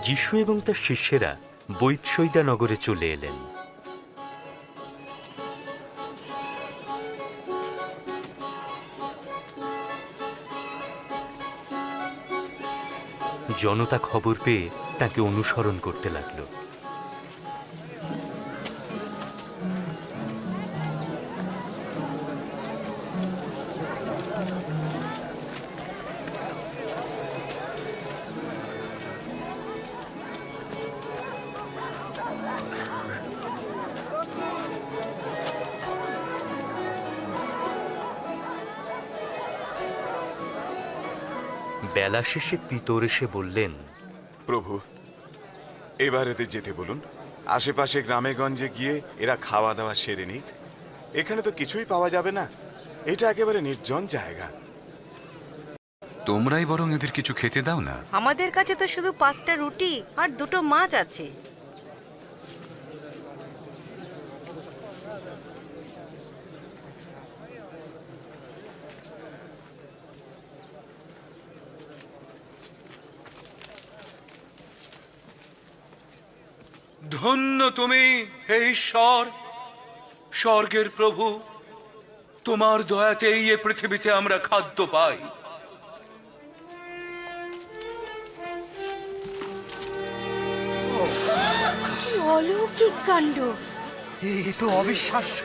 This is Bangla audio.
যিশু এবং তার শিষ্যেরা বৈৎসইদা নগরে চলে এলেন। জনতা খবর পেয়ে তাকে অনুসরণ করতে লাগল। বেলা শেষে পিতর এসে বললেন, প্রভু, এবার এদের যেতে বলুন। আশেপাশে গ্রামে গঞ্জে গিয়ে এরা খাওয়া দাওয়া সেরে নিক। এখানে তো কিছুই পাওয়া যাবে না, এটা একেবারে নির্জন জায়গা। তোমরাই বরং এদের কিছু খেতে দাও না। আমাদের কাছে তো শুধু 5টা রুটি আর 2টো মাছ আছে। ধন্য তুমি হে ঈশ্বর, স্বর্গের প্রভু। তোমার দয়াতেই এ পৃথিবীতে আমরা খাদ্য পাই। কি অলৌকিক কাণ্ড! এ তো অবিশ্বাস্য।